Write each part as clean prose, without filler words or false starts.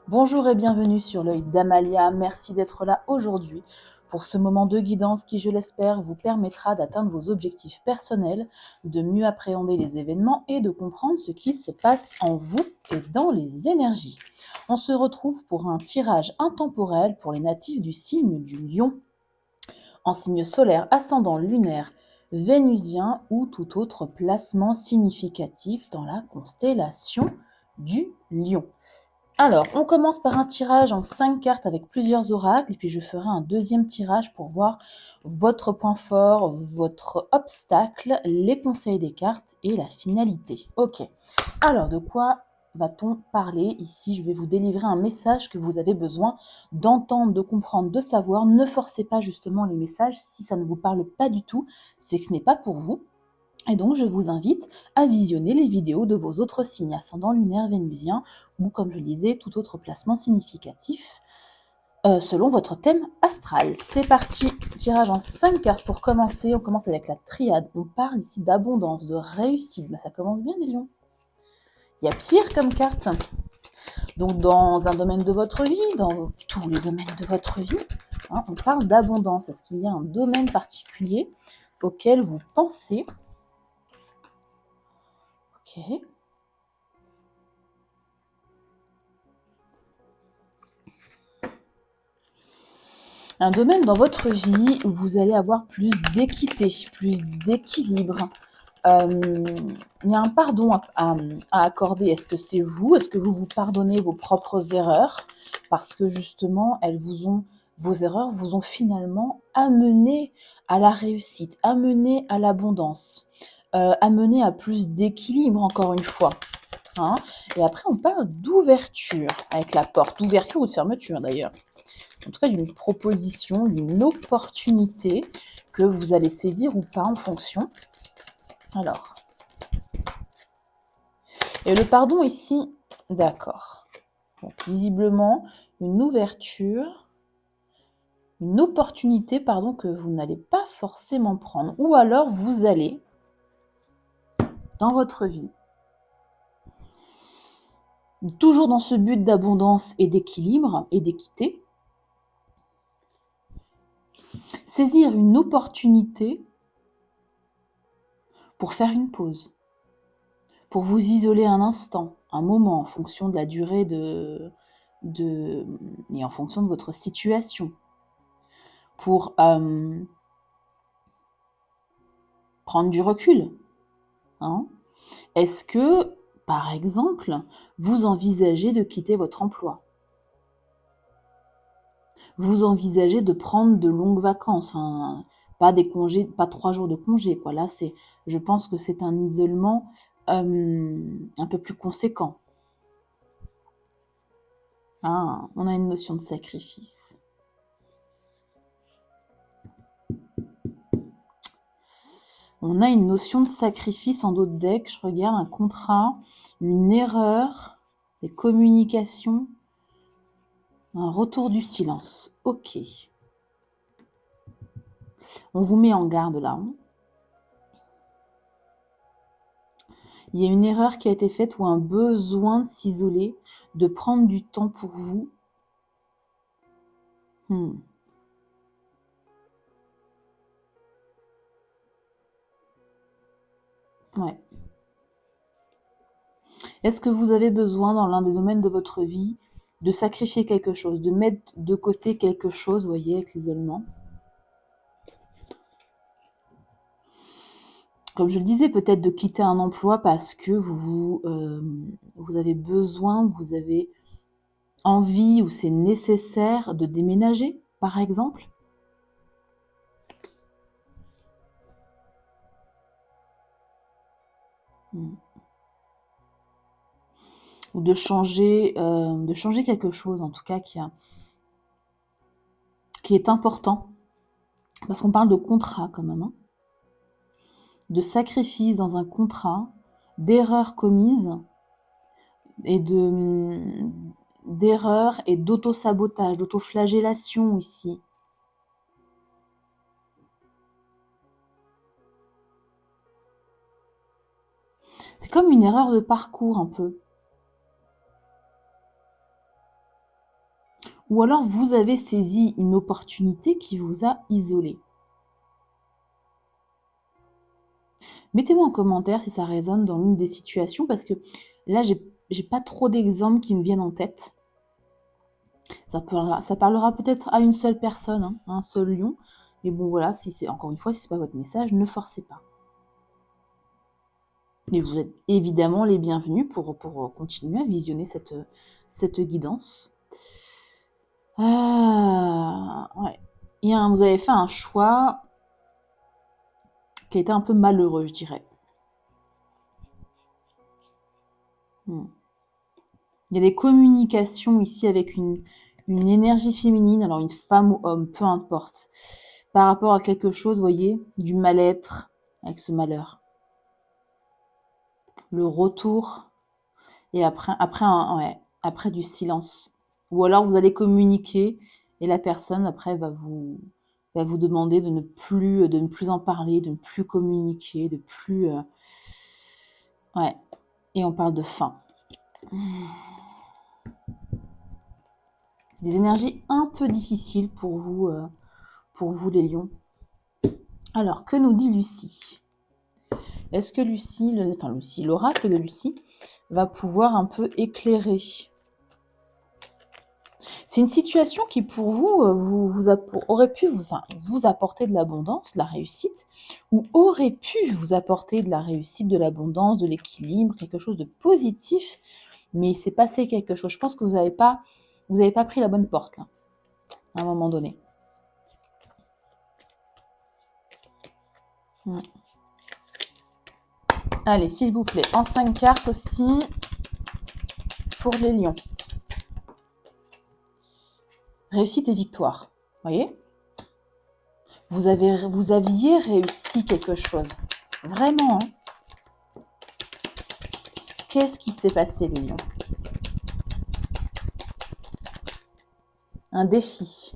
Bonjour et bienvenue sur l'œil d'Amalia. Merci d'être là aujourd'hui pour ce moment de guidance qui, je l'espère, vous permettra d'atteindre vos objectifs personnels, de mieux appréhender les événements et de comprendre ce qui se passe en vous et dans les énergies. On se retrouve pour un tirage intemporel pour les natifs du signe du Lion, en signe solaire, ascendant lunaire, vénusien ou tout autre placement significatif dans la constellation du Lion. Alors, on commence par un tirage en 5 cartes avec plusieurs oracles, et puis je ferai un deuxième tirage pour voir votre point fort, votre obstacle, les conseils des cartes et la finalité. Ok, alors de quoi va-t-on parler ici? Je vais vous délivrer un message que vous avez besoin d'entendre, de comprendre, de savoir. Ne forcez pas justement les messages. Si ça ne vous parle pas du tout, c'est que ce n'est pas pour vous. Et donc, je vous invite à visionner les vidéos de vos autres signes ascendant lunaire vénusien ou, comme je le disais, tout autre placement significatif selon votre thème astral. C'est parti, tirage en 5 cartes pour commencer. On commence avec la triade. On parle ici d'abondance, de réussite. Ça commence bien, les lions. Il y a pire comme carte. Donc, dans un domaine de votre vie, dans tous les domaines de votre vie, on parle d'abondance. Est-ce qu'il y a un domaine particulier auquel vous pensez? Ok. Un domaine dans votre vie où vous allez avoir plus d'équité, plus d'équilibre. Il y a un pardon à accorder. Est-ce que c'est vous? Est-ce que vous vous pardonnez vos propres erreurs? Parce que justement, vos erreurs vous ont finalement amené à la réussite, amené à l'abondance, amené à plus d'équilibre, encore une fois. Et après, on parle d'ouverture avec la porte, d'ouverture ou de fermeture d'ailleurs. En tout cas, d'une proposition, d'une opportunité que vous allez saisir ou pas en fonction. Alors. Et le pardon ici, d'accord. Donc, visiblement, une ouverture, une opportunité, que vous n'allez pas forcément prendre. Ou alors, vous allez, dans votre vie, toujours dans ce but d'abondance et d'équilibre et d'équité, saisir une opportunité pour faire une pause, pour vous isoler un instant, un moment, en fonction de la durée et en fonction de votre situation, pour prendre du recul. Est-ce que, par exemple, vous envisagez de quitter votre emploi? Vous envisagez de prendre de longues vacances, pas des congés, pas 3 jours de congé, quoi. Là, je pense que c'est un isolement un peu plus conséquent. On a une notion de sacrifice. On a une notion de sacrifice en d'autres decks. Je regarde un contrat, une erreur, des communications, un retour du silence. Ok. On vous met en garde là. Il y a une erreur qui a été faite ou un besoin de s'isoler, de prendre du temps pour vous. Ouais. Est-ce que vous avez besoin, dans l'un des domaines de votre vie, de sacrifier quelque chose, de mettre de côté quelque chose, vous voyez, avec l'isolement? Comme je le disais, peut-être de quitter un emploi parce que vous avez besoin, vous avez envie ou c'est nécessaire de déménager, par exemple. Ou de changer quelque chose, en tout cas, qui est important. Parce qu'on parle de contrat quand même. De sacrifice dans un contrat, d'erreurs commises et d'erreurs et d'auto-sabotage, d'auto-flagellation ici. C'est comme une erreur de parcours un peu. Ou alors vous avez saisi une opportunité qui vous a isolé. Mettez-moi en commentaire si ça résonne dans l'une des situations, parce que là, j'ai pas trop d'exemples qui me viennent en tête. Ça parlera peut-être à une seule personne, hein, à un seul lion. Mais bon, voilà, si c'est encore une fois, si c'est pas votre message, ne forcez pas. Mais vous êtes évidemment les bienvenus pour continuer à visionner cette guidance. Ouais. Vous avez fait un choix qui a été un peu malheureux, je dirais. Il y a des communications ici avec une énergie féminine, alors une femme ou homme, peu importe, par rapport à quelque chose, vous voyez, du mal-être avec ce malheur. Le retour, et après du silence. Ou alors vous allez communiquer et la personne après va vous demander de ne plus en parler, de ne plus communiquer, de plus... Ouais, et on parle de fin. Des énergies un peu difficiles pour vous les lions. Alors, que nous dit Lucie ? Est-ce que l'oracle de Lucie, va pouvoir un peu éclairer ? C'est une situation qui, pour vous, aurait pu vous apporter de l'abondance, de la réussite, ou aurait pu vous apporter de la réussite, de l'abondance, de l'équilibre, quelque chose de positif, mais il s'est passé quelque chose. Je pense que vous n'avez pas pris la bonne porte, là, à un moment donné. Allez, s'il vous plaît, en 5 cartes aussi, pour les lions. Réussite et victoire, voyez ? Vous aviez réussi quelque chose. Vraiment, hein ? Qu'est-ce qui s'est passé, les lions ? Un défi.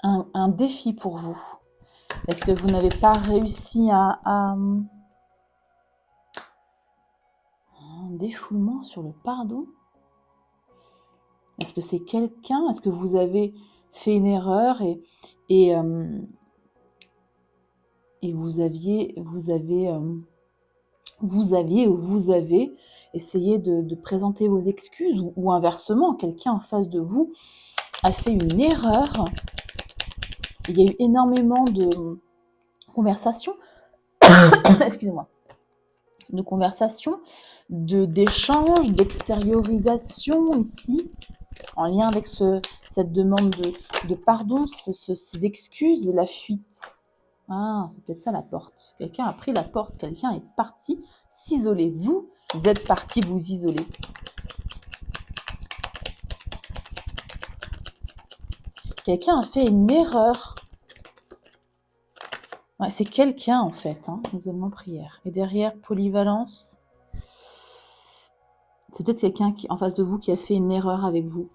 Un défi pour vous. Est-ce que vous n'avez pas réussi à un défoulement sur le pardon ? Est-ce que c'est quelqu'un ? Est-ce que vous avez fait une erreur et vous avez essayé de présenter vos excuses, ou inversement, quelqu'un en face de vous a fait une erreur. Il y a eu énormément de conversations, excusez-moi, de conversations, d'échanges, d'extériorisation ici, en lien avec cette demande de pardon, ces excuses, la fuite. Ah, c'est peut-être ça la porte. Quelqu'un a pris la porte, quelqu'un est parti s'isoler. Vous êtes parti vous isoler. Quelqu'un a fait une erreur. Ouais, c'est quelqu'un en fait, hein, isolement prière. Et derrière, polyvalence, c'est peut-être quelqu'un qui en face de vous qui a fait une erreur avec vous.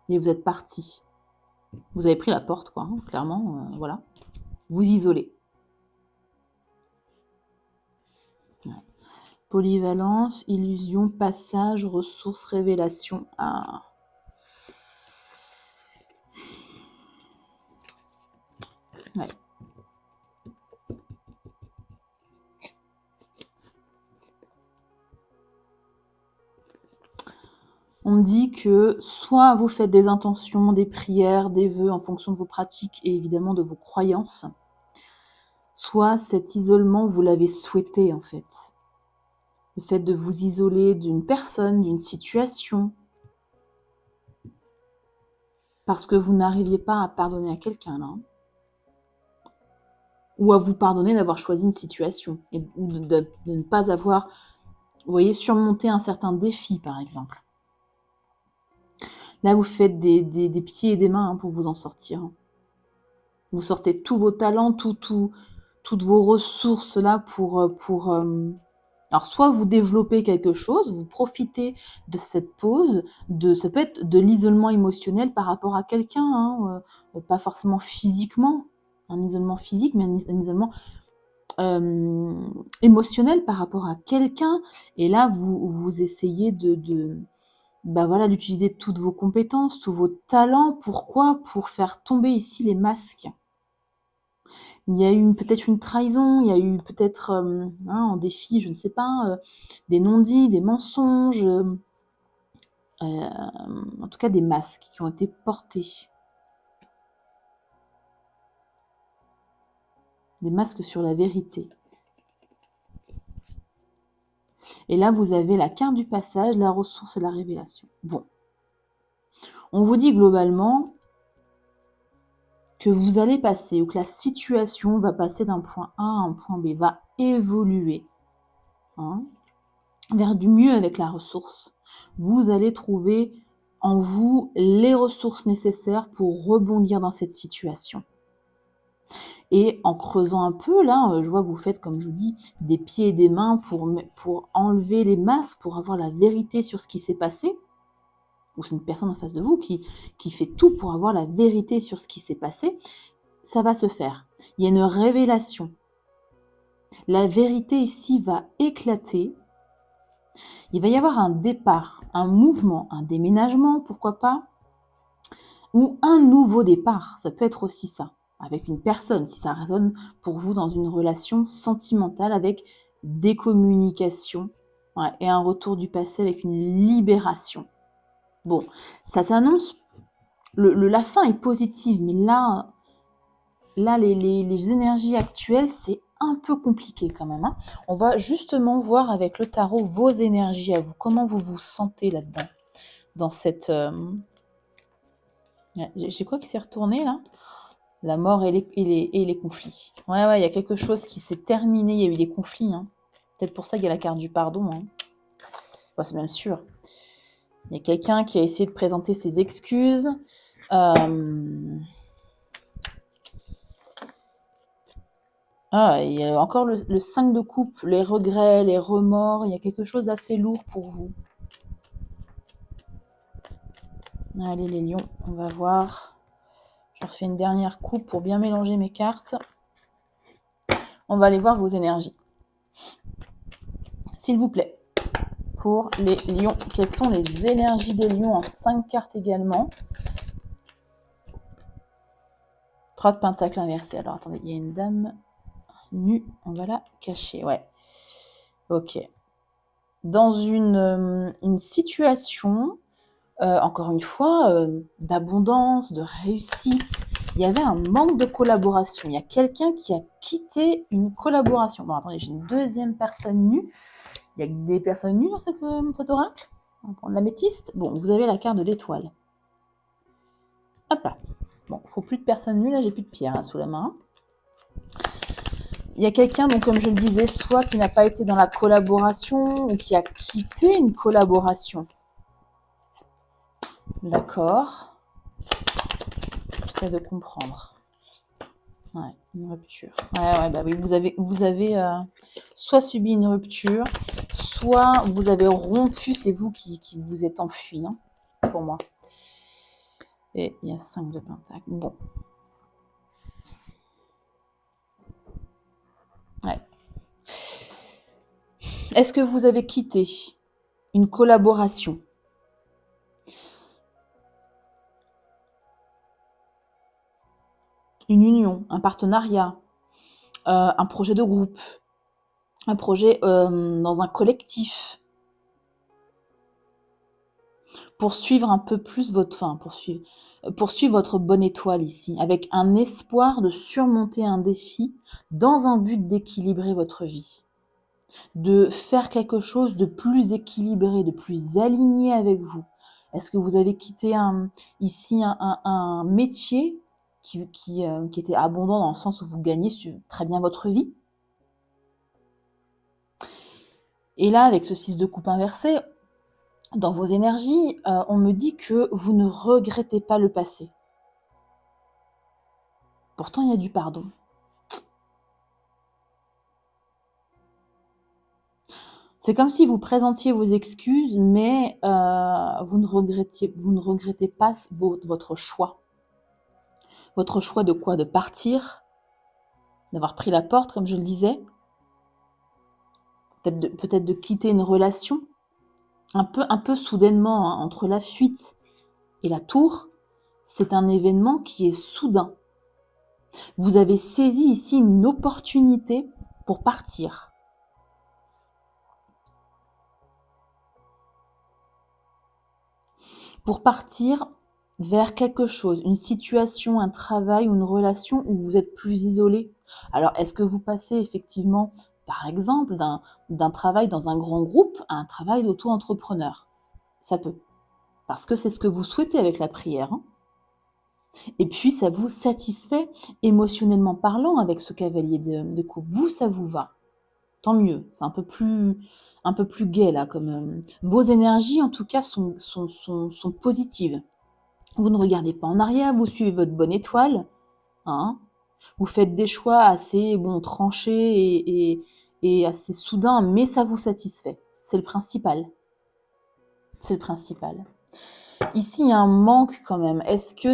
Et vous êtes parti. Vous avez pris la porte, quoi, hein, clairement, voilà. Vous isolez. Ouais. Polyvalence, illusion, passage, ressources, révélation. Ah. Ouais. On dit que soit vous faites des intentions, des prières, des vœux en fonction de vos pratiques et évidemment de vos croyances, soit cet isolement, vous l'avez souhaité en fait. Le fait de vous isoler d'une personne, d'une situation, parce que vous n'arriviez pas à pardonner à quelqu'un, là. Ou à vous pardonner d'avoir choisi une situation, ou de ne pas avoir, vous voyez, surmonté un certain défi, par exemple. Là, vous faites des pieds et des mains, hein, pour vous en sortir. Vous sortez tous vos talents, toutes vos ressources là pour alors soit vous développez quelque chose, vous profitez de cette pause, ça peut être de l'isolement émotionnel par rapport à quelqu'un, hein, pas forcément physiquement, un isolement physique, mais un isolement émotionnel par rapport à quelqu'un. Et là, vous essayez de voilà, d'utiliser toutes vos compétences, tous vos talents. Pourquoi? Pour faire tomber ici les masques. Il y a eu peut-être une trahison, il y a eu peut-être en défi, je ne sais pas, des non-dits, des mensonges, en tout cas des masques qui ont été portés. Des masques sur la vérité. Et là, vous avez la carte du passage, la ressource et la révélation. Bon. On vous dit globalement que vous allez passer, ou que la situation va passer d'un point A à un point B, va évoluer vers du mieux avec la ressource. Vous allez trouver en vous les ressources nécessaires pour rebondir dans cette situation. Et en creusant un peu, là, je vois que vous faites, comme je vous dis, des pieds et des mains pour enlever les masques, pour avoir la vérité sur ce qui s'est passé. Ou c'est une personne en face de vous qui fait tout pour avoir la vérité sur ce qui s'est passé. Ça va se faire. Il y a une révélation. La vérité ici va éclater. Il va y avoir un départ, un mouvement, un déménagement, pourquoi pas, ou un nouveau départ. Ça peut être aussi ça, avec une personne, si ça résonne pour vous dans une relation sentimentale avec des communications et un retour du passé avec une libération. Bon, ça s'annonce, la fin est positive, mais là les énergies actuelles, c'est un peu compliqué quand même. On va justement voir avec le tarot vos énergies à vous, comment vous vous sentez là-dedans, dans cette... J'ai quoi qui s'est retourné là? La mort et les conflits. Ouais, il y a quelque chose qui s'est terminé, il y a eu des conflits. Peut-être pour ça qu'il y a la carte du pardon. C'est même sûr. Il y a quelqu'un qui a essayé de présenter ses excuses. Il y a encore le 5 de coupe, les regrets, les remords. Il y a quelque chose d'assez lourd pour vous. Allez les lions, on va voir. Je refais une dernière coupe pour bien mélanger mes cartes. On va aller voir vos énergies. S'il vous plaît. Pour les lions, quelles sont les énergies des lions en 5 cartes également? 3 de pentacles inversés. Alors attendez, il y a une dame nue, on va la cacher. Ouais. Ok. Dans une situation, encore une fois, d'abondance, de réussite, il y avait un manque de collaboration. Il y a quelqu'un qui a quitté une collaboration. Bon, attendez, j'ai une deuxième personne nue. Il y a des personnes nues dans cet oracle. On va prendre l'améthyste. Bon, vous avez la carte de l'étoile. Hop là. Bon, il ne faut plus de personnes nues. Là, j'ai plus de pierre sous la main. Il y a quelqu'un, donc comme je le disais, soit qui n'a pas été dans la collaboration ou qui a quitté une collaboration. D'accord. J'essaie de comprendre. Ouais, une rupture. Ouais, bah oui, vous avez soit subi une rupture, soit vous avez rompu, c'est vous qui vous êtes enfui, pour moi. Et il y a 5 de pentacles. Bon. Ouais. Est-ce que vous avez quitté une collaboration? Une union, un partenariat, un projet de groupe, un projet dans un collectif. Poursuivre un peu plus poursuivre votre bonne étoile ici, avec un espoir de surmonter un défi dans un but d'équilibrer votre vie. De faire quelque chose de plus équilibré, de plus aligné avec vous. Est-ce que vous avez quitté ici un métier qui était abondant dans le sens où vous gagnez très bien votre vie? Et là, avec ce 6 de coupe inversé, dans vos énergies, on me dit que vous ne regrettez pas le passé. Pourtant, il y a du pardon. C'est comme si vous présentiez vos excuses, mais vous ne regrettez pas votre choix. Votre choix de quoi? De partir, d'avoir pris la porte, comme je le disais. Peut-être de quitter une relation. un peu soudainement, hein, entre la fuite et la tour, c'est un événement qui est soudain. Vous avez saisi ici une opportunité pour partir. Pour partir vers quelque chose, une situation, un travail ou une relation où vous êtes plus isolé. Alors, est-ce que vous passez effectivement, par exemple, d'un travail dans un grand groupe à un travail d'auto-entrepreneur? Ça peut. Parce que c'est ce que vous souhaitez avec la prière, hein. Et puis, ça vous satisfait émotionnellement parlant avec ce cavalier de coupe. Vous, ça vous va. Tant mieux. C'est un peu plus gai, là. Vos énergies, en tout cas, sont positives. Vous ne regardez pas en arrière, vous suivez votre bonne étoile. Hein. Vous faites des choix assez tranchés et assez soudains, mais ça vous satisfait. C'est le principal. C'est le principal. Ici, il y a un manque quand même. Est-ce que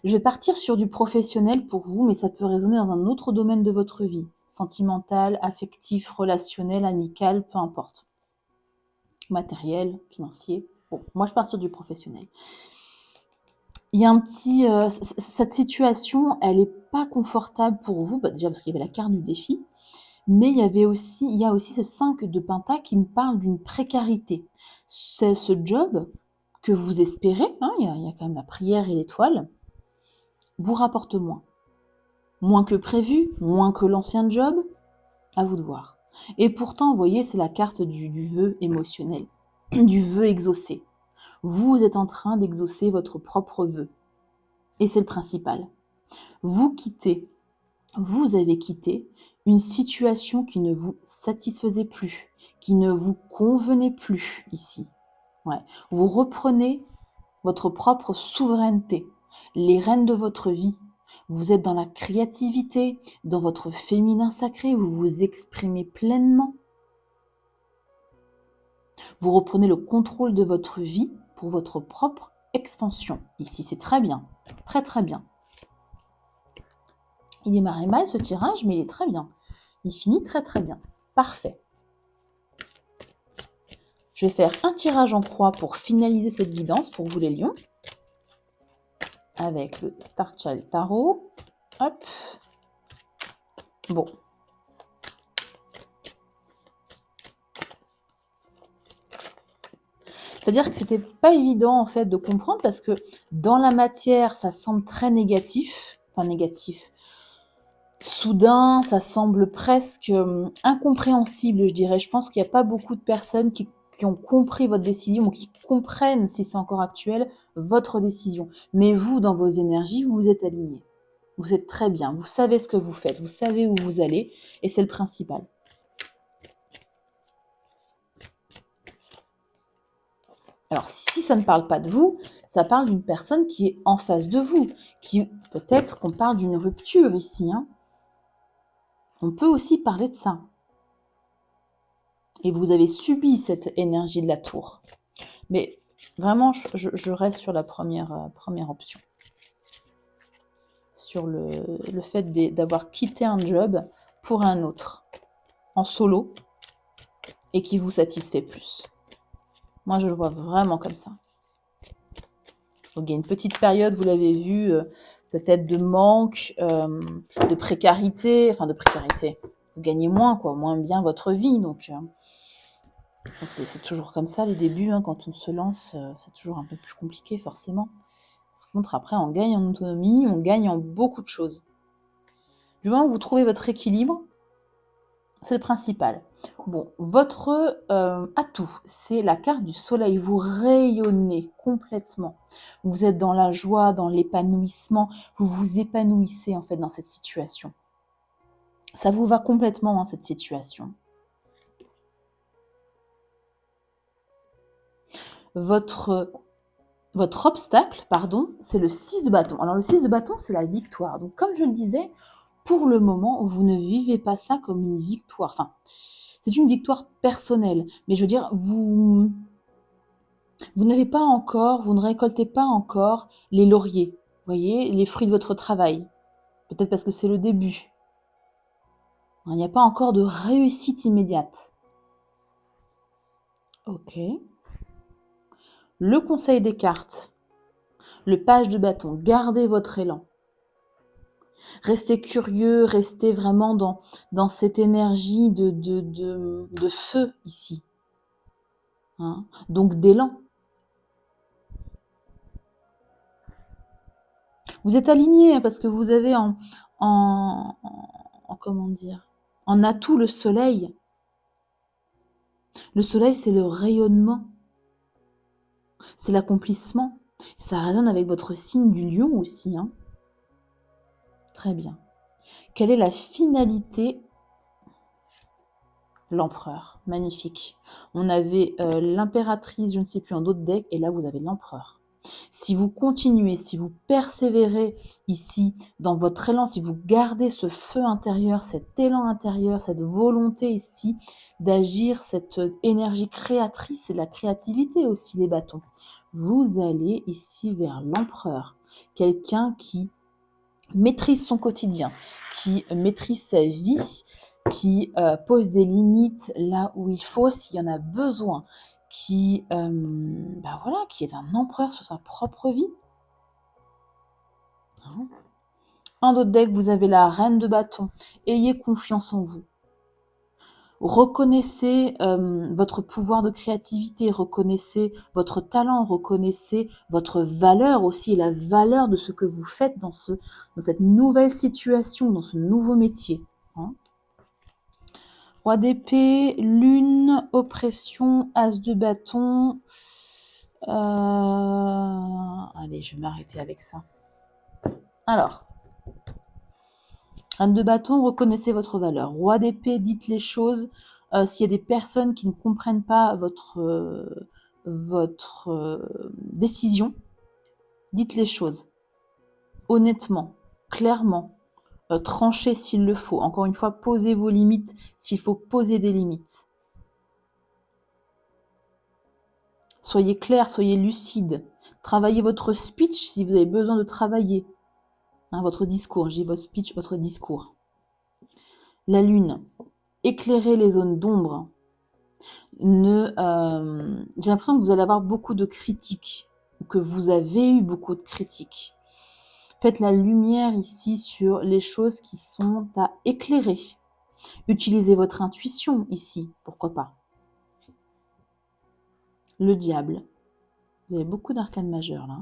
je vais partir sur du professionnel pour vous, mais ça peut résonner dans un autre domaine de votre vie. Sentimental, affectif, relationnel, amical, peu importe. Matériel, financier. Bon, moi je pars sur du professionnel. Il y a un petit... cette situation, elle n'est pas confortable pour vous, déjà parce qu'il y avait la carte du défi, mais il y a aussi ce 5 de Pentacle qui me parle d'une précarité. C'est ce job que vous espérez, hein, il y a quand même la prière et l'étoile, vous rapporte moins. Moins que prévu, moins que l'ancien job, à vous de voir. Et pourtant, vous voyez, c'est la carte du vœu émotionnel, du vœu exaucé. Vous êtes en train d'exaucer votre propre vœu. Et c'est le principal. Vous avez quitté une situation qui ne vous satisfaisait plus, qui ne vous convenait plus ici. Ouais. Vous reprenez votre propre souveraineté, les rênes de votre vie. Vous êtes dans la créativité, dans votre féminin sacré, vous vous exprimez pleinement. Vous reprenez le contrôle de votre vie pour votre propre expansion. Ici, c'est très bien, très très bien. Il démarrait mal ce tirage, mais il est très bien. Il finit très très bien. Parfait. Je vais faire un tirage en croix pour finaliser cette guidance pour vous les lions. Avec le Star Child Tarot. Hop. Bon. C'est-à-dire que c'était pas évident en fait de comprendre parce que dans la matière, ça semble très négatif. Enfin négatif. Soudain, ça semble presque incompréhensible, je dirais. Je pense qu'il n'y a pas beaucoup de personnes qui ont compris votre décision ou qui comprennent, si c'est encore actuel, votre décision. Mais vous, dans vos énergies, vous vous êtes aligné. Vous êtes très bien. Vous savez ce que vous faites. Vous savez où vous allez. Et c'est le principal. Alors, si ça ne parle pas de vous, ça parle d'une personne qui est en face de vous. Peut-être qu'on parle d'une rupture ici, hein. On peut aussi parler de ça. Et vous avez subi cette énergie de la tour. Mais vraiment, je reste sur la première option. Sur le fait d'avoir quitté un job pour un autre, en solo, et qui vous satisfait plus. Moi, je le vois vraiment comme ça. Donc, il y a une petite période, vous l'avez vu, peut-être de manque, de précarité. Enfin, de précarité. Vous gagnez moins, quoi, moins bien votre vie. Donc, c'est toujours comme ça, les débuts. Hein, quand on se lance, c'est toujours un peu plus compliqué, forcément. Par contre, après, on gagne en autonomie, on gagne en beaucoup de choses. Du moment où vous trouvez votre équilibre, c'est le principal. Bon, votre atout, c'est la carte du soleil. Vous rayonnez complètement. Vous êtes dans la joie, dans l'épanouissement. Vous vous épanouissez en fait dans cette situation. Ça vous va complètement, hein, cette situation. Votre obstacle, c'est le 6 de bâton. Alors le 6 de bâton, c'est la victoire. Donc comme je le disais, pour le moment, vous ne vivez pas ça comme une victoire. Enfin, c'est une victoire personnelle. Mais je veux dire, vous n'avez pas encore, vous ne récoltez pas encore les lauriers. Vous voyez, les fruits de votre travail. Peut-être parce que c'est le début. Il n'y a pas encore de réussite immédiate. Ok. Le conseil des cartes, le page de bâton, gardez votre élan. Restez curieux, restez vraiment dans cette énergie de feu ici. Hein, donc d'élan. Vous êtes aligné hein, parce que vous avez comment dire, en atout le soleil. Le soleil, c'est le rayonnement, c'est l'accomplissement. Ça résonne avec votre signe du lion aussi. Hein. Très bien. Quelle est la finalité? L'empereur, magnifique. On avait l'impératrice, je ne sais plus, en d'autres decks, et là vous avez l'empereur. Si vous continuez, si vous persévérez ici dans votre élan, si vous gardez ce feu intérieur, cet élan intérieur, cette volonté ici d'agir, cette énergie créatrice et la créativité aussi, les bâtons, vous allez ici vers l'empereur, quelqu'un qui maîtrise son quotidien, qui maîtrise sa vie, qui pose des limites là où il faut, s'il y en a besoin, qui est un empereur sur sa propre vie. Hein. En d'autres decks, vous avez la reine de bâton. Ayez confiance en vous. Reconnaissez votre pouvoir de créativité, reconnaissez votre talent, reconnaissez votre valeur aussi, et la valeur de ce que vous faites dans cette nouvelle situation, dans ce nouveau métier. Hein. Roi d'épée, lune, oppression, as de bâton. Allez, je vais m'arrêter avec ça. Alors, reine de bâton, reconnaissez votre valeur. Roi d'épée, dites les choses. S'il y a des personnes qui ne comprennent pas votre décision, dites les choses. Honnêtement, clairement, tranchez s'il le faut. Encore une fois, posez vos limites s'il faut poser des limites. Soyez clair, soyez lucide. Travaillez votre speech si vous avez besoin de travailler. Hein, votre discours, j'ai votre speech, votre discours. La lune, éclairez les zones d'ombre. J'ai l'impression que vous allez avoir beaucoup de critiques, ou que vous avez eu beaucoup de critiques. Faites la lumière ici sur les choses qui sont à éclairer. Utilisez votre intuition ici, pourquoi pas. Le diable. Vous avez beaucoup d'arcanes majeures là.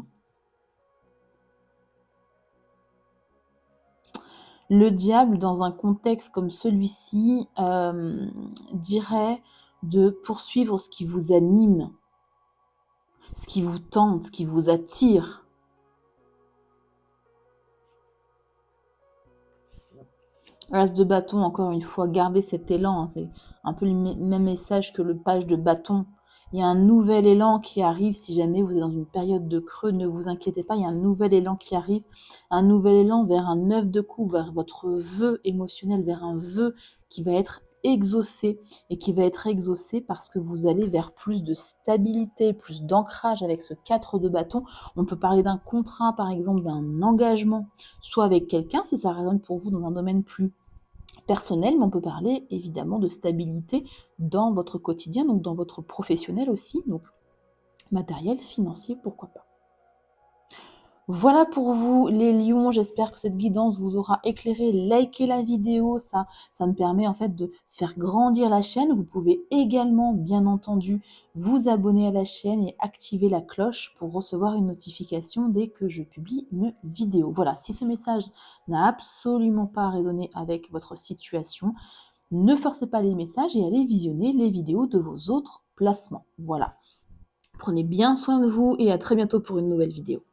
Le diable, dans un contexte comme celui-ci, dirait de poursuivre ce qui vous anime, ce qui vous tente, ce qui vous attire. As de bâton, encore une fois, gardez cet élan. Hein, c'est un peu le même message que le page de bâton. Il y a un nouvel élan qui arrive. Si jamais vous êtes dans une période de creux, ne vous inquiétez pas, il y a un nouvel élan qui arrive. Un nouvel élan vers un 9 de coups, vers votre vœu émotionnel, vers un vœu qui va être exaucé et qui va être exaucé parce que vous allez vers plus de stabilité, plus d'ancrage avec ce 4 de bâton. On peut parler d'un contrat, par exemple, d'un engagement, soit avec quelqu'un, si ça résonne pour vous dans un domaine plus personnel, mais on peut parler évidemment de stabilité dans votre quotidien, donc dans votre professionnel aussi, donc matériel, financier, pourquoi pas. Voilà pour vous les lions, j'espère que cette guidance vous aura éclairé. Likez la vidéo, ça me permet en fait de faire grandir la chaîne. Vous pouvez également bien entendu vous abonner à la chaîne et activer la cloche pour recevoir une notification dès que je publie une vidéo. Voilà, si ce message n'a absolument pas résonné avec votre situation, ne forcez pas les messages et allez visionner les vidéos de vos autres placements. Voilà. Prenez bien soin de vous et à très bientôt pour une nouvelle vidéo.